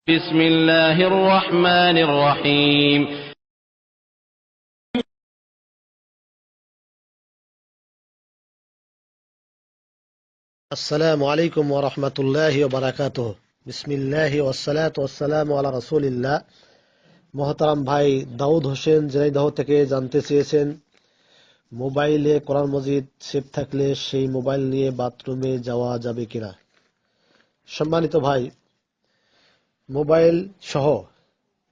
بسم الله الرحمن الرحيم আসসালামু আলাইকুম ওয়া রাহমাতুল্লাহি ওয়া বারাকাতুহু। বিসমিল্লাহি ওয়াসসালাতু ওয়াসসালামু আলা রাসূলিল্লাহ। মুহতারাম ভাই দাউদ হোসেন ঝিনাইদহ থেকে জানতে চেয়েছেন, মোবাইলে কোরআন মজিদ সেভ থাকলে সেই মোবাইল নিয়ে বাথরুমে যাওয়া যাবে কিনা। সম্মানিত ভাই, মোবাইল সহ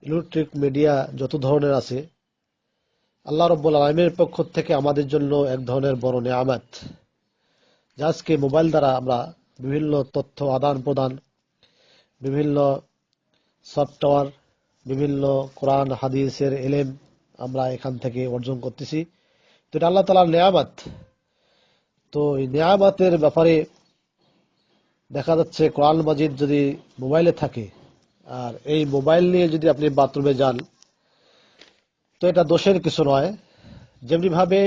ইলেকট্রিক মিডিয়া যত ধরনের আছে, আল্লাহ রাব্বুল আলামিনের পক্ষ থেকে আমাদের জন্য এক ধরনের বড় নেয়ামত। আজকে মোবাইল দ্বারা আমরা বিভিন্ন তথ্য আদান প্রদান, বিভিন্ন সফটওয়্যার, বিভিন্ন কোরআন হাদিসের এলেম আমরা এখান থেকে অর্জন করতেছি। তো এটা আল্লাহ তাআলার নেয়ামত। তো এই নেয়ামতের ব্যাপারে দেখা যাচ্ছে কোরআন মাজিদ যদি মোবাইলে থাকে আর এই মোবাইল নিয়ে যদি আপনি বাথরুমে যান, তো এটা দোষের কিছু নয়। যেমনি ভাবে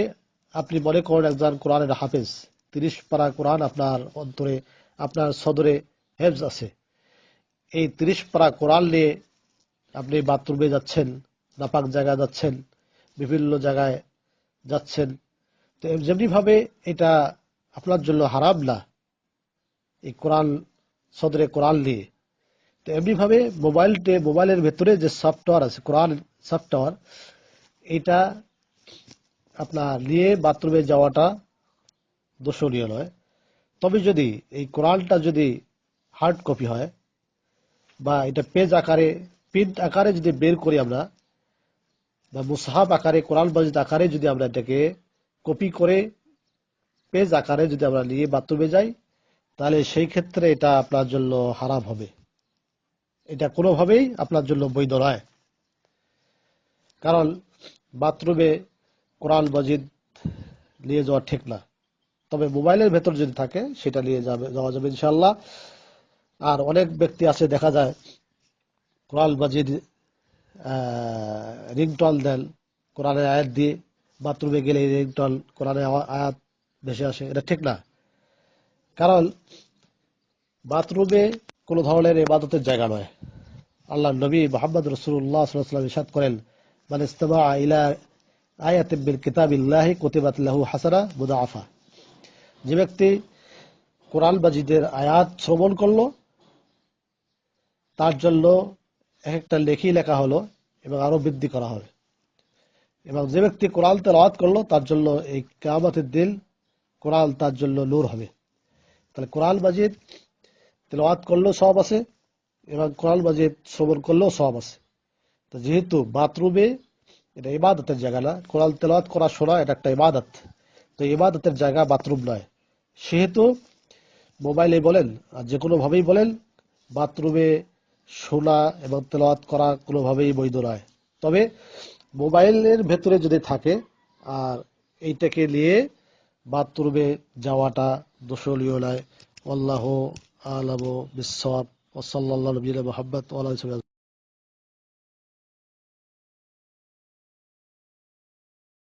আপনি মনে করেন একজন কোরআনের হাফেজ, 30 পারা কোরআন আপনার অন্তরে, আপনার সদরে হেফজ আছে, এই 30 পারা কোরআন নিয়ে আপনি বাথরুমে যাচ্ছেন, নাপাক জায়গায় যাচ্ছেন, বিভিন্ন জায়গায় যাচ্ছেন, তো যেমনি ভাবে এটা আপনার জন্য হারাম না এই কোরআন, সদরে কোরআন নিয়ে। তো এমনি ভাবে মোবাইলের ভেতরে যে সফটওয়্যার আছে, কোরআন সফটওয়্যার, এটা আপনার নিয়ে বাথরুমে যাওয়াটা দোষণীয় নয়। তবে যদি এই কোরআনটা যদি হার্ড কপি হয় বা এটা পেজ আকারে, প্রিন্ট আকারে যদি বের করি আমরা, বা মুসহাফ আকারে, কোরআন মাজিদ আকারে যদি আমরা এটাকে কপি করে পেজ আকারে যদি আমরা নিয়ে বাথরুমে যাই, তাহলে সেই ক্ষেত্রে এটা আপনার জন্য হারাম হবে। এটা কোনোভাবেই আপনার জন্য বৈধ নয়। কারণ বাথরুমে কোরআন মাজিদ নিয়ে যাওয়া ঠিক না। তবে মোবাইলের ভেতর যদি থাকে সেটা নিয়ে যাওয়া যাবে ইনশাআল্লাহ। আর অনেক ব্যক্তি আছে, দেখা যায় কোরআন মাজিদ রিংটন দেন কোরআনের আয়াত দিয়ে, বাথরুমে গেলে রিংটন কোরআনের আয়াত ভেসে আসে। এটা ঠিক না। কারণ বাথরুমে কোনো ধরনের ইবাদতের জায়গা নয়। আল্লাহ নবী মুহাম্মদ রাসূলুল্লাহ সাল্লাল্লাহু আলাইহি ওয়াসাল্লাম ইরশাদ করেন, মান ইসতামাআ ইলা আয়াতিন মিন কিতাবিল্লাহি কুতিবাত লাহু হাসানাহ মুদাআফা। যে ব্যক্তি কোরআন মাজিদের আয়াত শ্রবণ করলো, তার জন্য একটা লেখি লেখা হলো এবং আরো বৃদ্ধি করা হবে। এবং যে ব্যক্তি কোরআন তেলাওয়াত করলো, তার জন্য এই কিয়ামতের দিন কোরআন তার জন্য নূর হবে। তাহলে কোরআন মাজিদ তেলাওয়াত করলেও সওয়াব আছে এবং কোরআন মাজিদ শ্রবণ করলেও সওয়াব আছে। তো যেহেতু বাথরুমে এটা ইবাদতের জায়গা না, কোরআন তেলাওয়াত করা শোনা এটা একটা ইবাদত, তো ইবাদতের জায়গা বাথরুম নয়, সেহেতু মোবাইলে বলেন আর যে কোনো ভাবেই বলেন, বাথরুমে শোনা এবং তেলাওয়াত করা কোনোভাবেই বৈধ নয়। তবে মোবাইলের ভেতরে যদি থাকে আর এইটাকে নিয়ে বাথরুমে যাওয়াটা দোষণীয় নয়। আল্লাহু আ'লামু বিস-সাওয়াব। ওয়া সাল্লাল্লাহু আলা নবিয়িনা মুহাম্মদ ওয়া আলা আলিহি ওয়া সাহবিহি।